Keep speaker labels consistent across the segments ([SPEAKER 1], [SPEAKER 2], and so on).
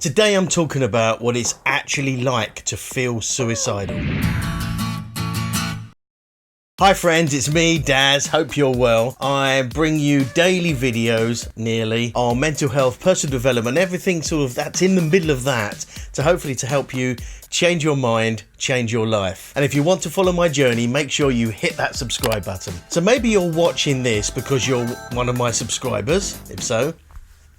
[SPEAKER 1] Today I'm talking about what it's actually like to feel suicidal. Hi friends, it's me, Daz. Hope you're well. I bring you daily videos, nearly, on mental health, personal development, everything sort of that's in the middle of that, to hopefully to help you change your mind, change your life. And if you want to follow my journey, make sure you hit that subscribe button. So maybe you're watching this because you're one of my subscribers. If so,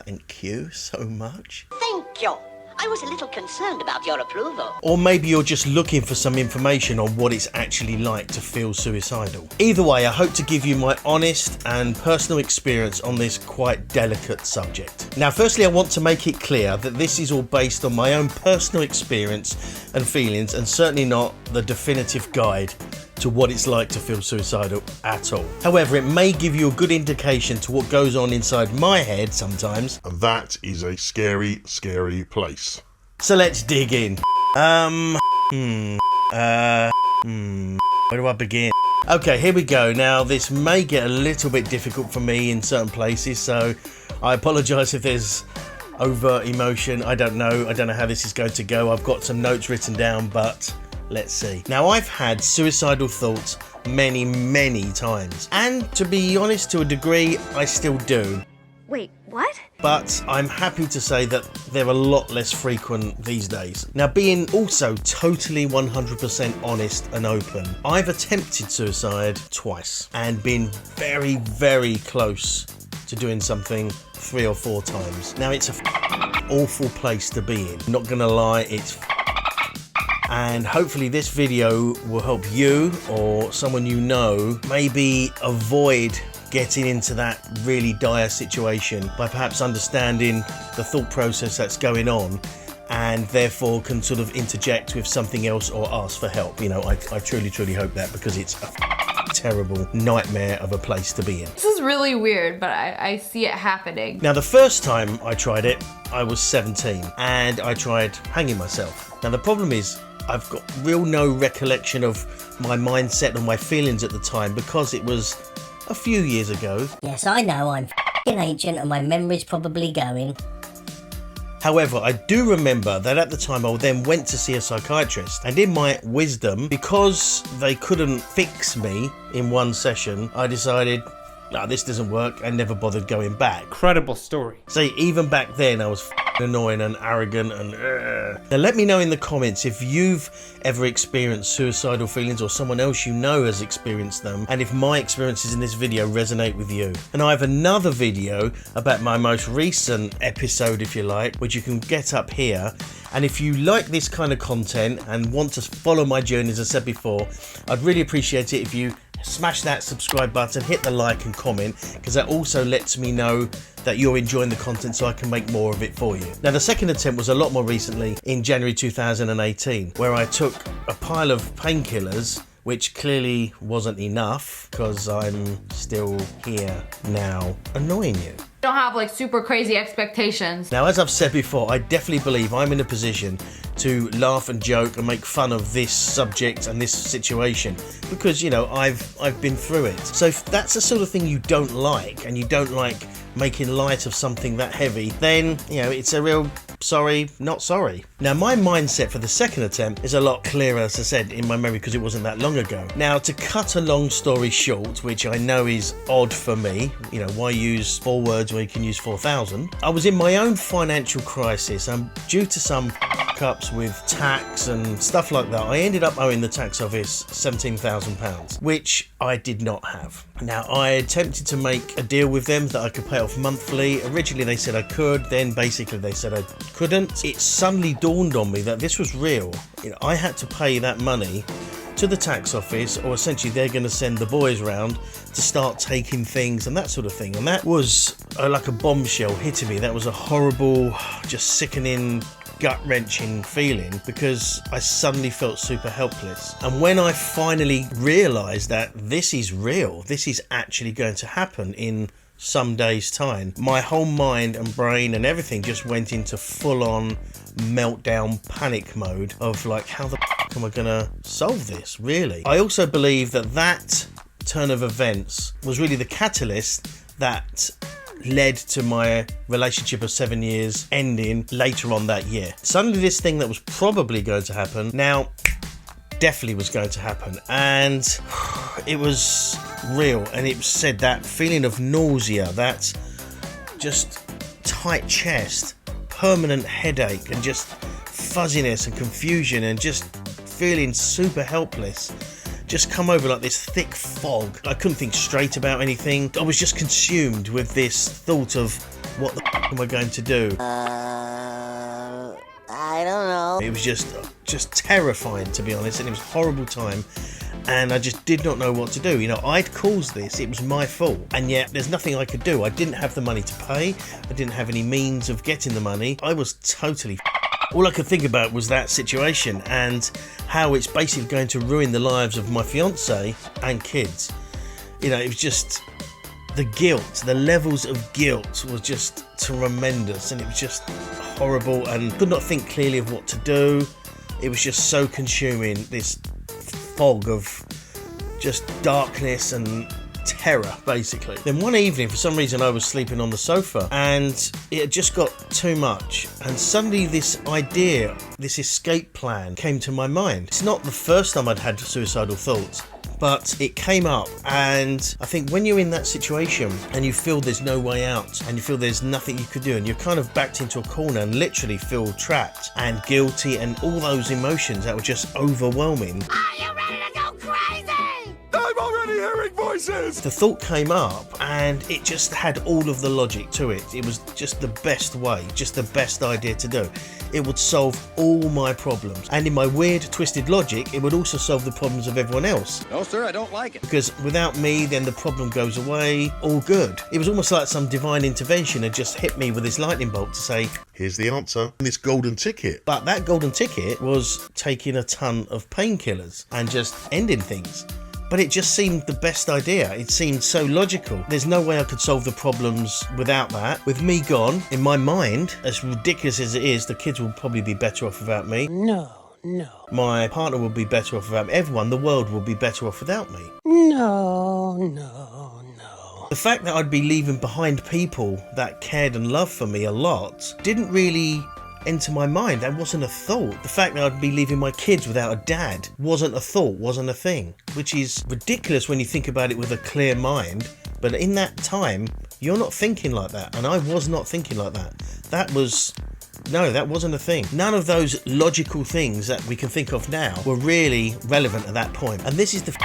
[SPEAKER 1] thank you so much.
[SPEAKER 2] Thank you. I was a little concerned about your approval.
[SPEAKER 1] Or maybe you're just looking for some information on what it's actually like to feel suicidal. Either way, I hope to give you my honest and personal experience on this quite delicate subject. Now, firstly, I want to make it clear that this is all based on my own personal experience and feelings, and certainly not the definitive guide to what it's like to feel suicidal at all. However, it may give you a good indication to what goes on inside my head sometimes.
[SPEAKER 3] And that is a scary, scary place.
[SPEAKER 1] So let's dig in. Where do I begin? Okay, here we go. Now, this may get a little bit difficult for me in certain places, so I apologise if there's over emotion. I don't know how this is going to go. I've got some notes written down, but let's see. Now, I've had suicidal thoughts many times. And to be honest, to a degree, I still do.
[SPEAKER 4] Wait, what?
[SPEAKER 1] But I'm happy to say that they're a lot less frequent these days. Now, being also totally 100% honest and open, I've attempted suicide twice and been very close to doing something 3 or 4 times. Now, it's a awful place to be in. Not gonna lie, it's and hopefully this video will help you or someone you know maybe avoid getting into that really dire situation by perhaps understanding the thought process that's going on, and therefore can sort of interject with something else or ask for help. You know, I truly hope that, because it's a terrible nightmare of a place to be in.
[SPEAKER 5] This is really weird, but I see it happening.
[SPEAKER 1] Now, the first time I tried it, I was 17 and I tried hanging myself. Now, the problem is I've got no recollection of my mindset and my feelings at the time, because it was a few years ago.
[SPEAKER 6] Yes, I know, I'm f***ing ancient and my memory's probably going.
[SPEAKER 1] However, I do remember that at the time I then went to see a psychiatrist, and in my wisdom, because they couldn't fix me in one session, I decided, no, this doesn't work, and never bothered going back.
[SPEAKER 7] Incredible story.
[SPEAKER 1] See, even back then I was annoying and arrogant and Now let me know in the comments if you've ever experienced suicidal feelings, or someone else you know has experienced them, and if my experiences in this video resonate with you. And I have another video about my most recent episode, if you like, which you can get up here. And if you like this kind of content and want to follow my journey, as I said before, I'd really appreciate it if you smash that subscribe button, hit the like and comment, because that also lets me know that you're enjoying the content so I can make more of it for you. Now, the second attempt was a lot more recently, in January 2018, where I took a pile of painkillers, which clearly wasn't enough, because I'm still here now annoying you.
[SPEAKER 5] Don't have like super crazy expectations.
[SPEAKER 1] Now, as I've said before, I definitely believe I'm in a position to laugh and joke and make fun of this subject and this situation, because, you know, I've been through it. So if that's the sort of thing you don't like, and you don't like making light of something that heavy, then, you know, it's a real sorry, not sorry. Now, my mindset for the second attempt is a lot clearer, as I said, in my memory, because it wasn't that long ago. Now, to cut a long story short, which I know is odd for me, you know, why use 4 words where you can use 4,000? I was in my own financial crisis, and due to some ups with tax and stuff like that, I ended up owing the tax office £17,000, which I did not have. Now, I attempted to make a deal with them that I could pay off monthly. Originally they said I could, then basically they said I couldn't. It suddenly dawned on me that this was real. You know, I had to pay that money to the tax office, or essentially they're going to send the boys round to start taking things and that sort of thing. And that was like a bombshell hitting me. That was a horrible, just sickening, gut-wrenching feeling, because I suddenly felt super helpless. And when I finally realised that this is real, this is actually going to happen in some days' time, my whole mind and brain and everything just went into full-on meltdown panic mode of like, how the f*** am I gonna solve this, really? I also believe that that turn of events was really the catalyst that led to my relationship of 7 years ending later on that year. Suddenly this thing that was probably going to happen now definitely was going to happen, and it was real. And it said that feeling of nausea, that just tight chest, permanent headache, and just fuzziness and confusion, and just feeling super helpless just come over like this thick fog. I couldn't think straight about anything. I was just consumed with this thought of what the f am I going to do?
[SPEAKER 2] I don't know.
[SPEAKER 1] It was just terrifying, to be honest, and it was a horrible time, and I just did not know what to do. You know, I'd caused this, it was my fault, and yet there's nothing I could do. I didn't have the money to pay, I didn't have any means of getting the money. I was totally all I could think about was that situation and how it's basically going to ruin the lives of my fiance and kids. You know, it was just the guilt, the levels of guilt was just tremendous, and it was just horrible, and could not think clearly of what to do. It was just so consuming, this fog of just darkness and terror, basically. Then one evening, for some reason, I was sleeping on the sofa, and it had just got too much, and suddenly this idea, this escape plan came to my mind. It's not the first time I'd had suicidal thoughts, but it came up, and I think when you're in that situation and you feel there's no way out and you feel there's nothing you could do, and you're kind of backed into a corner and literally feel trapped and guilty and all those emotions that were just overwhelming.
[SPEAKER 2] Are you ready to go crazy?
[SPEAKER 3] I'm already hearing voices!
[SPEAKER 1] The thought came up, and it just had all of the logic to it. It was just the best way, just the best idea to do. It would solve all my problems, and in my weird, twisted logic, it would also solve the problems of everyone else.
[SPEAKER 4] No, sir, I don't like it.
[SPEAKER 1] Because without me, then the problem goes away, all good. It was almost like some divine intervention had just hit me with this lightning bolt to say,
[SPEAKER 3] Here's the answer. This golden ticket.
[SPEAKER 1] but that golden ticket was taking a ton of painkillers and just ending things. But it just seemed the best idea. It seemed so logical. There's no way I could solve the problems without that. With me gone, in my mind, as ridiculous as it is, the kids will probably be better off without me.
[SPEAKER 2] No.
[SPEAKER 1] My partner will be better off without me. Everyone, the world will be better off without me.
[SPEAKER 2] No.
[SPEAKER 1] The fact that I'd be leaving behind people that cared and loved for me a lot didn't really enter my mind. That wasn't a thought. The fact that I'd be leaving my kids without a dad wasn't a thought, wasn't a thing, which is ridiculous when you think about it with a clear mind. But in that time, you're not thinking like that, and I was not thinking like that. That wasn't a thing. None of those logical things that we can think of now were really relevant at that point. And this is the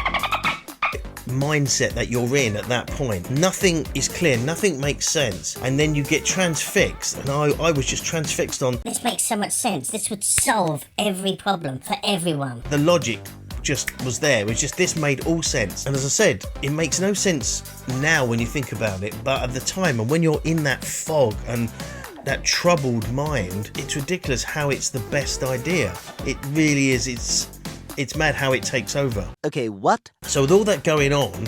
[SPEAKER 1] mindset that you're in at that point. Nothing is clear, nothing makes sense, and then you get transfixed, and I was just transfixed on
[SPEAKER 6] This makes so much sense. This would solve every problem for everyone.
[SPEAKER 1] the logic. Just was there. It was just, this made all sense. And as I said, it makes no sense now when you think about it, but at the time, and when you're in that fog and that troubled mind, it's ridiculous how it's the best idea. It really is. It's mad how it takes over.
[SPEAKER 4] Okay, what?
[SPEAKER 1] So with all that going on,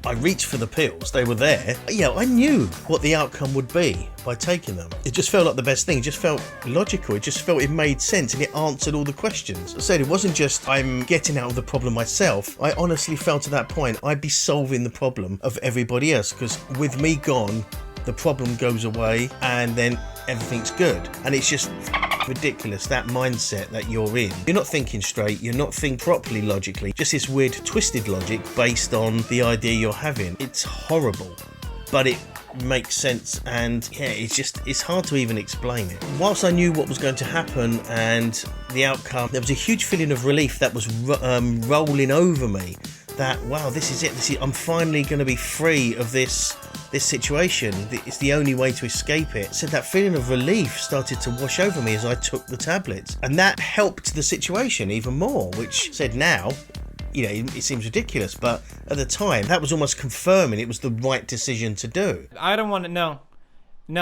[SPEAKER 1] I reached for the pills. They were there. Yeah, I knew what the outcome would be by taking them. It just felt like the best thing. It just felt logical. It just felt it made sense, and it answered all the questions. I said it wasn't just I'm getting out of the problem myself. I honestly felt at that point I'd be solving the problem of everybody else, because with me gone, the problem goes away and then everything's good. And it's just ridiculous, that mindset that you're in. You're not thinking straight, you're not thinking properly logically, just this weird twisted logic based on the idea you're having. It's horrible, but it makes sense, and yeah, it's hard to even explain it. Whilst I knew what was going to happen and the outcome, there was a huge feeling of relief that was rolling over me, that wow, this is it, I'm finally going to be free of this situation. It's the only way to escape it. So that feeling of relief started to wash over me as I took the tablets, and that helped the situation even more, which said now, you know, it seems ridiculous, but at the time that was almost confirming it was the right decision to do.
[SPEAKER 7] I don't want it. No,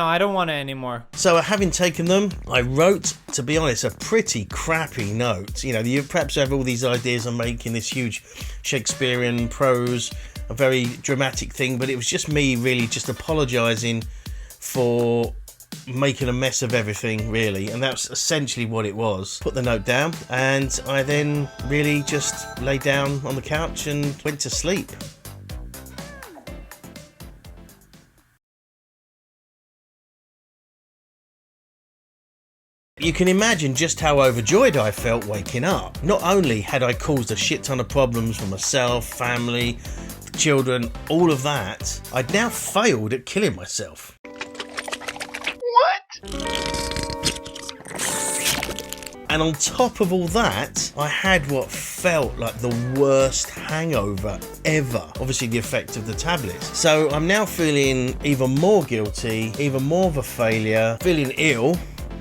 [SPEAKER 7] I don't want it anymore.
[SPEAKER 1] So having taken them, I wrote, to be honest, a pretty crappy note. You know, you perhaps have all these ideas on making this huge Shakespearean prose, a very dramatic thing, but it was just me really just apologising for making a mess of everything, really, and that's essentially what it was. Put the note down, and I then really just lay down on the couch and went to sleep. you can imagine just how overjoyed I felt waking up. Not only had I caused a shit ton of problems for myself, family, children, all of that, I'd now failed at killing myself. And on top of all that, I had what felt like the worst hangover ever. Obviously the effect of the tablets. So I'm now feeling even more guilty, even more of a failure, feeling ill,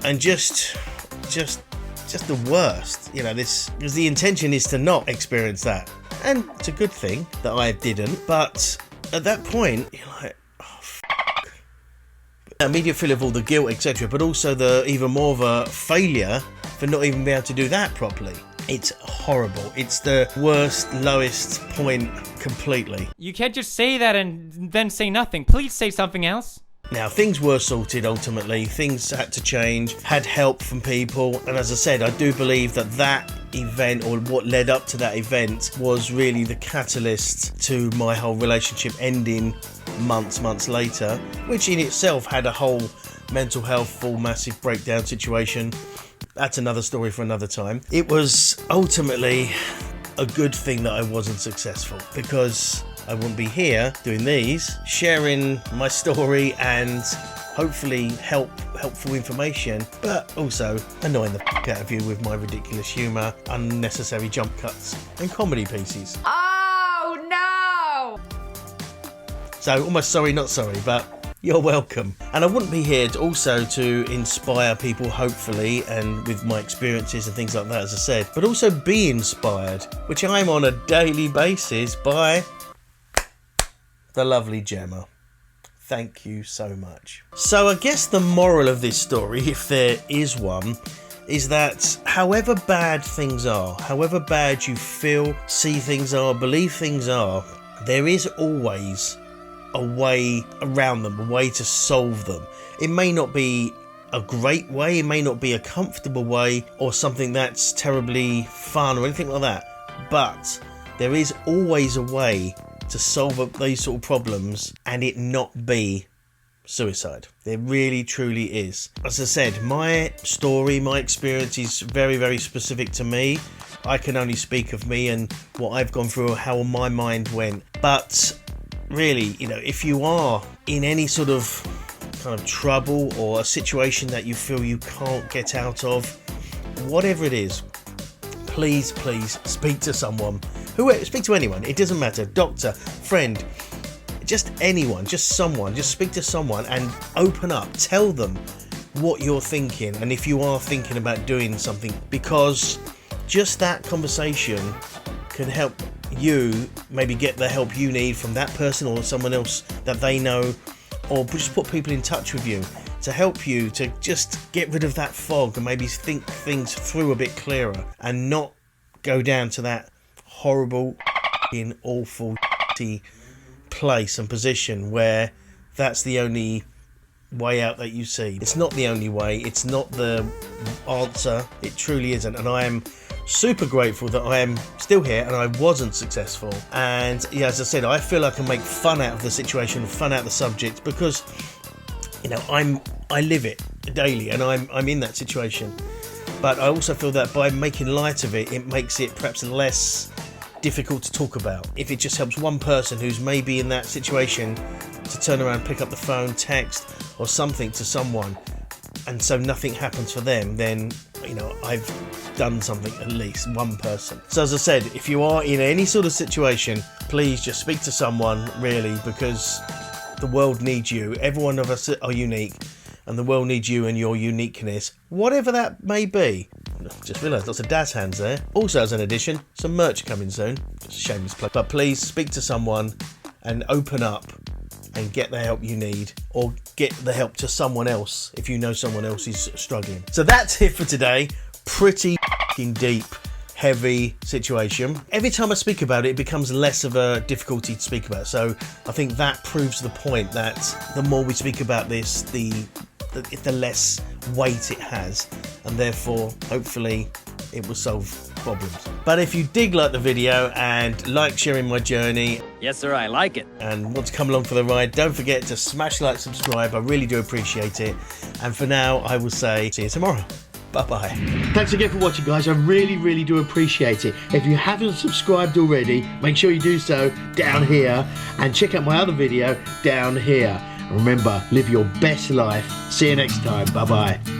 [SPEAKER 1] and just the worst. You know, this, because the intention is to not experience that. And it's a good thing that I didn't, but at that point, you're like, immediate feel of all the guilt, etc., but also the even more of a failure for not even being able to do that properly. It's horrible. It's the worst, lowest point completely.
[SPEAKER 7] You can't just say that and then say nothing. Please say something else.
[SPEAKER 1] Now, things were sorted ultimately. Things had to change, had help from people, and as I said, I do believe that that event, or what led up to that event, was really the catalyst to my whole relationship ending months later, which in itself had a whole mental health full massive breakdown situation. That's another story for another time. It was ultimately a good thing that I wasn't successful, because I wouldn't be here doing these, sharing my story and hopefully helpful information, but also annoying the fuck out of you with my ridiculous humour, unnecessary jump cuts and comedy pieces.
[SPEAKER 5] Oh no!
[SPEAKER 1] So almost sorry not sorry, but you're welcome. And I wouldn't be here to inspire people, hopefully, and with my experiences and things like that, as I said, but also be inspired, which I'm on a daily basis by the lovely Gemma. Thank you so much. So I guess the moral of this story, if there is one, is that however bad things are, however bad you feel, see things are, believe things are, there is always a way around them, a way to solve them. It may not be a great way, it may not be a comfortable way, or something that's terribly fun or anything like that, but there is always a way to solve up these sort of problems and it not be suicide. There really truly is. As I said, my story, my experience is very, very specific to me. I can only speak of me and what I've gone through, how my mind went. But really, you know, if you are in any sort of kind of trouble or a situation that you feel you can't get out of, whatever it is, please speak to someone. Speak to anyone, it doesn't matter, doctor, friend, just anyone, just someone, just speak to someone and open up, tell them what you're thinking and if you are thinking about doing something, because just that conversation can help you maybe get the help you need from that person or someone else that they know, or just put people in touch with you to help you to just get rid of that fog and maybe think things through a bit clearer and not go down to that horrible, awful place and position where that's the only way out that you see. It's not the only way, it's not the answer, it truly isn't. And I am super grateful that I am still here and I wasn't successful. And yeah, as I said, I feel I can make fun out of the situation, fun out of the subject, because you know I live it daily and I'm in that situation. But I also feel that by making light of it, it makes it perhaps less difficult to talk about. If it just helps one person who's maybe in that situation to turn around, pick up the phone, text or something to someone, and so nothing happens for them, then you know I've done something, at least one person. So as I said, if you are in any sort of situation, please just speak to someone, really, because the world needs you. Every one of us are unique and the world needs you and your uniqueness, whatever that may be. Just realised lots of Daz hands there. Also, as an addition, some merch coming soon. Just a shameless plug. But please speak to someone and open up and get the help you need, or get the help to someone else if you know someone else is struggling. So that's it for today. Pretty f***ing deep, heavy situation. Every time I speak about it, it becomes less of a difficulty to speak about. So I think that proves the point that the more we speak about this, the less weight it has, and therefore hopefully it will solve problems. But if you did like the video and like sharing my journey,
[SPEAKER 4] yes sir, I like it,
[SPEAKER 1] and want to come along for the ride, don't forget to smash like, subscribe. I really do appreciate it. And for now, I will say see you tomorrow. Bye-bye.
[SPEAKER 4] Thanks again for watching, guys. I really do appreciate it. If you haven't subscribed already, make sure you do so down here, and check out my other video down here. And remember, live your best life. See you next time. Bye-bye.